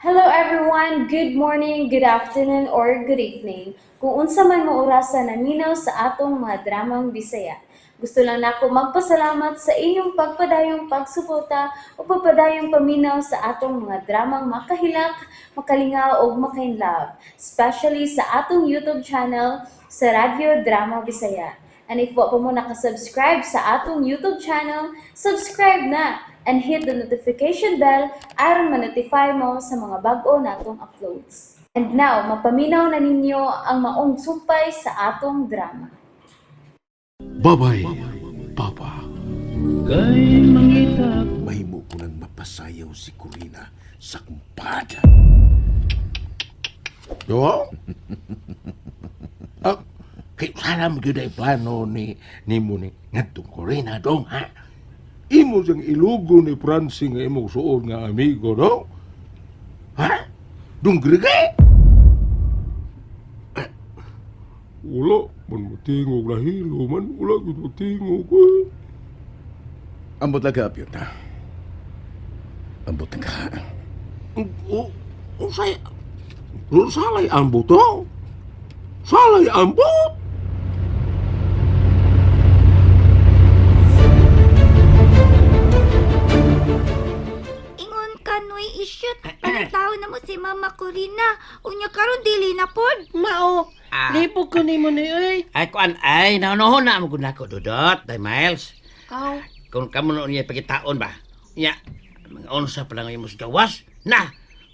Hello everyone, good morning, good afternoon, or good evening. Kung unsa man mo orasan naminaw sa atong mga dramang Bisaya. Gusto lang nako magpasalamat sa inyong pagpadayong pagsuporta o pagpadayong paminaw sa atong mga dramang makahilak, makalingaw o makainlove, especially sa atong YouTube channel sa Radyo Drama Bisaya. And if wa pa mo nakasubscribe sa atong YouTube channel, subscribe na and hit the notification bell aron ma-notify mo sa mga bag-o natong uploads. And now, mapaminaw na ninyo ang maong sumpay sa atong drama. Babay, Papa. Kay mangitap Mahimo ko nang mapasayaw si Corina sa kumpada. Yo? Kay alam gyud ay plano ni mo ni ngadtong Corina dong ha. Imo sang ilugo ni Francine nga imong suod nga amigo no? Ha? Dong grege? Wala man matingog lahilo man wala gyud matingog eh. Ambot lang ka, Pyota. Ambot lang ka. Usay, salay ambo to? Salay ambo? Ingon ka noy isyot. Tao na mo si Mama Corina. Unya karon dili na pod. Mao, lipo ko ni mo ni oy. ay kuan ay naunohon na mo guna ko dudot day Miles. Aw, Kung kamo no niya pagitaon ba. Nya mga onsa pa lang imong gawas. Na,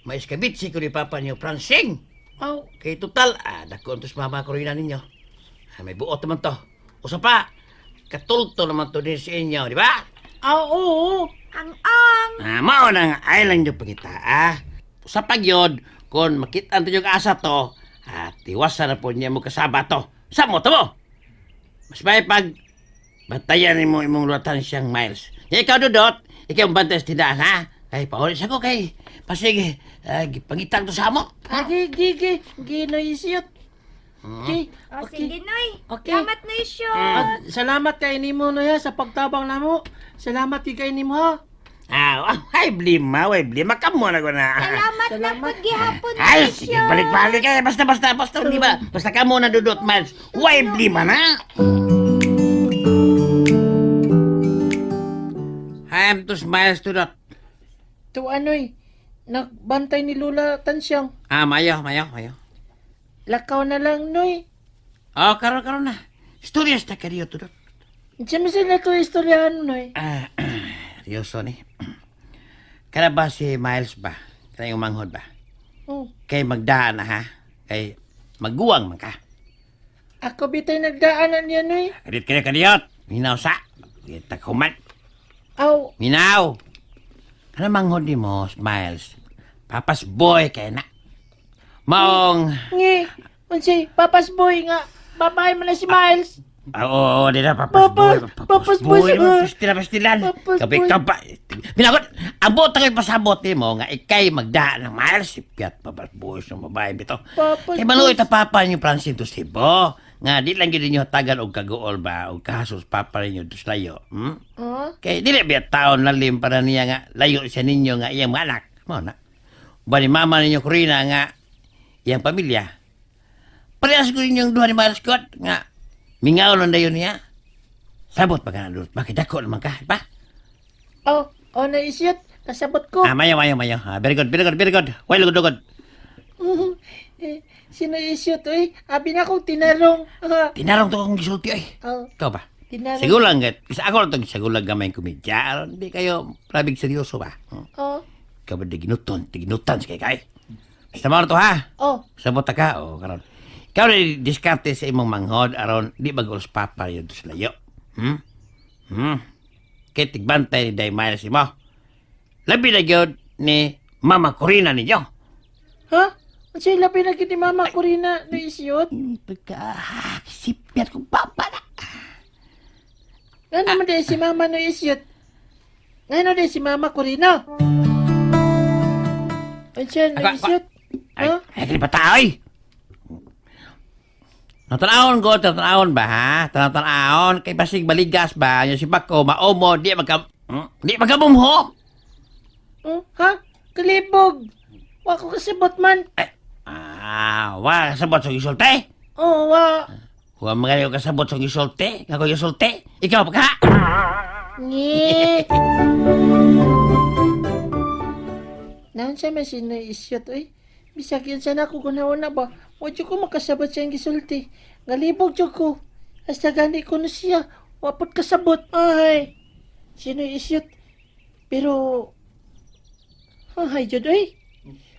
mais kabitsi ko ni papa niyo Francine. aw, Kay total dako untos mama ko rin ninyo. May buot naman to. Usa pa katulto naman to din sa inyo, di ba? aw, oo. Ang Mao nang island yung pangita, Sa pagyod, kung makita to yung asa to, tiwasan na po niya mo kasaba to. Sa mo to mo? Mas may pag bantayan mo imong luwatan siyang Miles. Ya ikaw dudot, ikaw ang bantay sa tindahan, ha? Ay, paulis ako kay, pasige, pangitang to sa mo. Gi, ginoisyot. Gi, O okay. sige noy. Okay. Salamat noy isyot. Salamat kay nimo no ya sa pagtabang namo. Salamat kay nimo ha. Ay, blima, kamo na ko na. Salamat na pod gihapon Ay, noy sige, isyot. balik-balik kay, basta, di ba? Basta ka muna dudot, Miles. Why blima na? I'm to Miles dudot. To anoy, nagbantay ni Lula Tansyang. Mayo. Lakaw na lang noy. Karon na. Stories na kariyo dudot. Diyan mo sila to istoryahan noy. Seryoso ni. Kana ba si Miles ba? Kana yung manghod ba? Oh, Kay magdaan na ha? Kay magguwang man ka. ako bitay nagdaanan yan noy. Kadit kaya kadiyot. Minaw sa. Kita kumat. Aw, Minaw! Ano manghod ni mo, Miles? Papas boy kaya na. Maong... ngi. Unsay, papas boy nga. Babae mo na si Miles. Oo, di na, papas boy. Papas boy, Pastilan. Papas Kapit boy. ka pa. Binagot, abot ang pasabot mo nga ikay magdaan ng Miles. Ipyat, papas boy sa babae bito. Papas Kay maluoy ta papa niyo Francine to Sibo. Nga, di lang gini niyo tagan og kaguol ba, og kahasos papa niyo dos layo. Kay dili biya taon lalim para niya nga layo siya ninyo nga iyang mga anak. Mo na. Ba ni mama ninyo Corina nga iyang pamilya. Parehas ko ninyong duha ni Miles Scott nga mingaw lang dayon niya. Sabot pa ka na doon. Bakit ako naman ka, ba? Oh, naisyot. Kasabot ko. Mayo. Very good. Well, good. Sino isyot oy? Abi na akong tinarong. Tinarong to kong gisulti ay. Oh, Ikaw ba? tinarong. Sigulang gat. Isa ako lang itong sigulang gamay komedya. Aron, hindi kayo prabig seryoso ba? Oh, Ikaw ba di ginutan sa kay. Basta mo na to ha? oh. Sabot ka, o karon. Ikaw na diskarte sa imong manghod, aron, di bagulos papa yun sa layo. Kaya tigbantay ni Day Miles mo. Labi na yun ni Mama Corina ninyo. Ha? Ang sila pinagin ni Mama Corina na isyot? Sipyat kong papa na. Nga naman din si Mama na isyot. Nga din si Mama Corina. Ang siya na isyot. Ha? Ay, pataoy! Natanahon ko, tatanahon ba, ha? Tatanahon, kay basig baligas ba? Yung si Bako, maomo, di magkabumho. Ha? Kalibog. Wa ko kasabot man. Wa kasabot sa gisulti? Oh, wa. Wa magayo kasabot sa gisulti? Nga ko gisulti? Ikaw pa ka? Ni. Naon siya man sino isyot, oy. Bisag yun sana ako gunawan na ba? Wadyo ko makasabot siyang gisulti. Galibog dyo ko. Hasta gani ko na siya. Wapot kasabot. Ay. Sino isyot? Pero... Ay, jud, oy.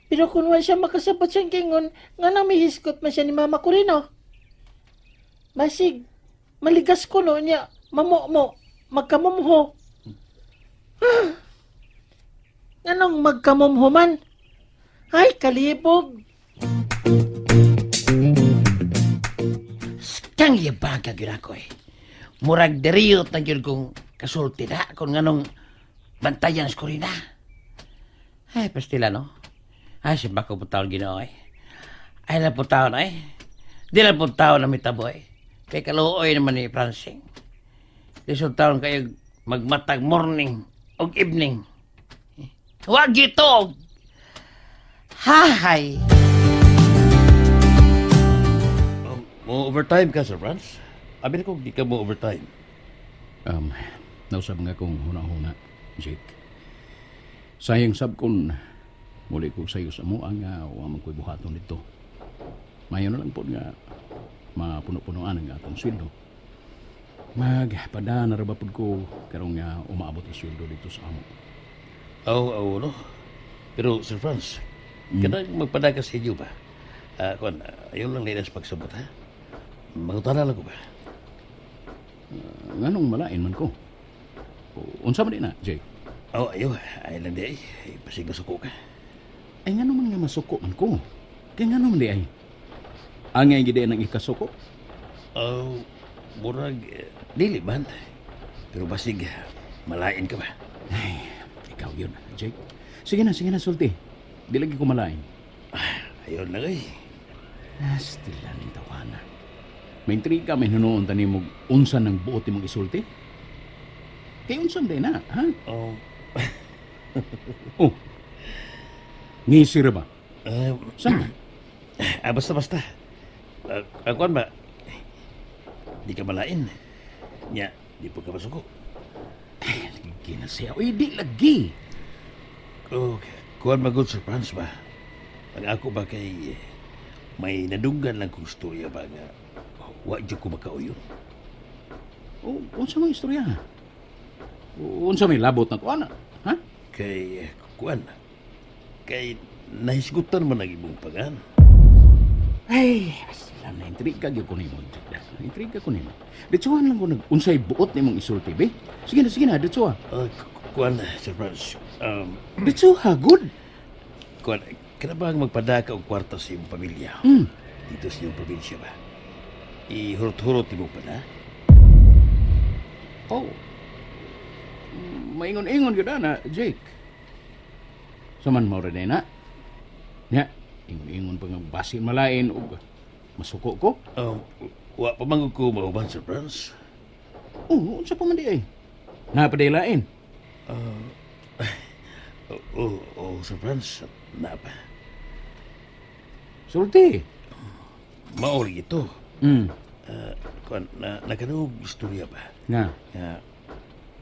Pero kung wala siya makasabot siyang gingon, nga nang may hiskot man siya ni Mama ko rin, oh. Masig, maligas ko no niya. Mamo, magkamumho. Anong magkamumho man? Ay, kalibog. Kang yabaga gyud ako eh. Murag deriyot na gyud kong kasulti na kung nganong bantayan sa Corina. Ay, pastila no? Ay, simba ko po taon ginoo eh. Ay, na po taon eh. Di na po taon na mitabo eh. Kay kaluoy naman ni Francine. Lisod taon kayo magmatag morning o evening. Wag ito! Hahay! Mo overtime ka, Sir Franz? Abi ko, di ka mo overtime. Nausap nga kong huna-huna, Jake. Sayang sab kon muli ko sayo sa mo ang wa man ko'y buhaton dito. Mayo na lang po nga mapuno-punoan ang atong sweldo. Magpada na ra ba pud ko karong nga umaabot ang sweldo dito sa amo. No? Pero, Sir Franz, kada magpadaka sa inyo ba? Ayaw lang linas pagsabot, ha? Magutana lang ko ba? Nganong malain man ko. Unsa man di na, Jake? Ayaw. Ay lang di ay. Pasig masuko ka. Ay ngano man nga masuko man ko. Kay ngano man di ay. Angay gid nang ikasuko. Murag, dili man. Pero basig, malain ka ba? Ay, ikaw yun, Jake. Sige na, sulti. Di lagi ko malain. Ayun lang ay. Stilan ng tawana. May intriga, may nunoon tani mo unsa ng buot mong isulti? Kay unsam din na, ha? Oh. Ngisira ba? Saan? Basta. Kuan ba? Di ka malain. Nya, di po ka masuko. Lagi na siya. Uy, di lagi. Kuan ba good, Sir Franz ba? Ang ako ba kay may nadunggan lang kong istorya ba nga wa dyan ko makauyo. Unsa may istorya? Unsa may labot na kuana? Ha? Kay kuan. Kay nahisgutan man ang ibong pagan. Ay, sila na intriga gyud ko nimo. Intriga ko nimo. Ditsuhan lang ko unsay buot nimong isulti, be. Sige na, ditsuha. Kuan, Sir Franz. Ditsuha, good. Kuan, kana ba ang magpadaka og kwarta sa iyong pamilya? Dito sa iyong probinsya ba? Ihurot-hurot mo pa na? Oh. Maingon-ingon gyud na, Jake. Saman mo rin na. Nya, ingon-ingon pa nga basin malain og masuko ko. Wa pa man ko mauban, Sir Franz. Unsa pa man di ay? Napadaylain. Sir Franz, na pa. Sulti. Mauli ito. Kuan, nakanog istorya ba? Nga. Nga,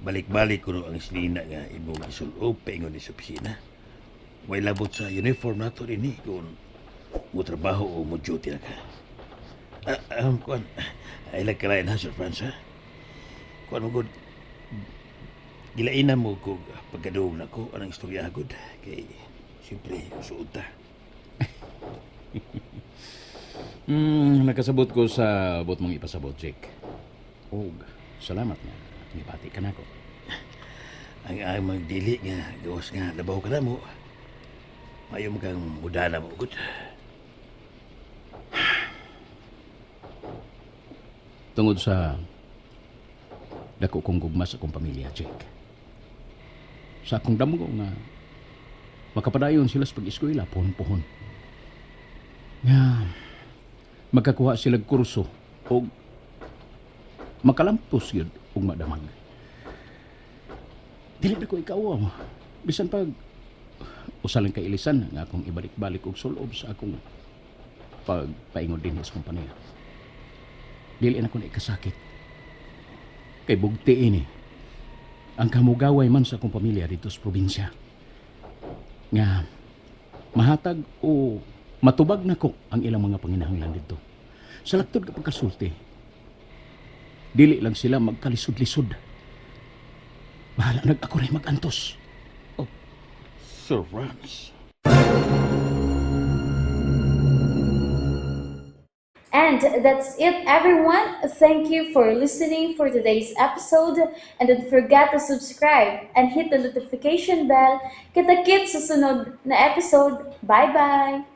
balik-balik ko ang islina nga imong isulob paingon ni sa opisina. May labot sa uniform nato rin kung mo trabaho o mo duty na ka. Kuan, ay lagkalain ha, Sir Franz, ha? Kuan mo good, gilainan mo kung pagkadoong na ko anong istorya good. Kay, siyempre, usuod ta. Nakasabot ko sa bot mong ipasabot, Jake. Salamat nga. Nibati ka na ko. Ang magdili nga, gawas nga, labaw ka na mo. Ayaw mo kang mudana mo, good. Tungod sa dako kong gugma sa akong pamilya, Jake. Sa akong damo ko nga makapadayon sila sa pag-eskwela, pohon-pohon. Nga, magkakuha sila kurso o makalampos yun og madamag. Dili na ko ikaw mo. Bisan pag usa lang kay ilisan nga akong ibalik-balik og sulob sa akong pagpaingon din sa kompanya. Dili na ko na ikasakit. Kay bugti ini ang kamugaway man sa akong pamilya dito sa probinsya. Nga mahatag o matubag na ko ang ilang mga panginahanglan dito. Sa laktod ka pagkasulti, dili lang sila magkalisod-lisod. Bahala ako rin mag-antos. Sir Franz. And that's it, everyone. Thank you for listening for today's episode. And don't forget to subscribe and hit the notification bell. Kita-kits sa sunod na episode. Bye-bye!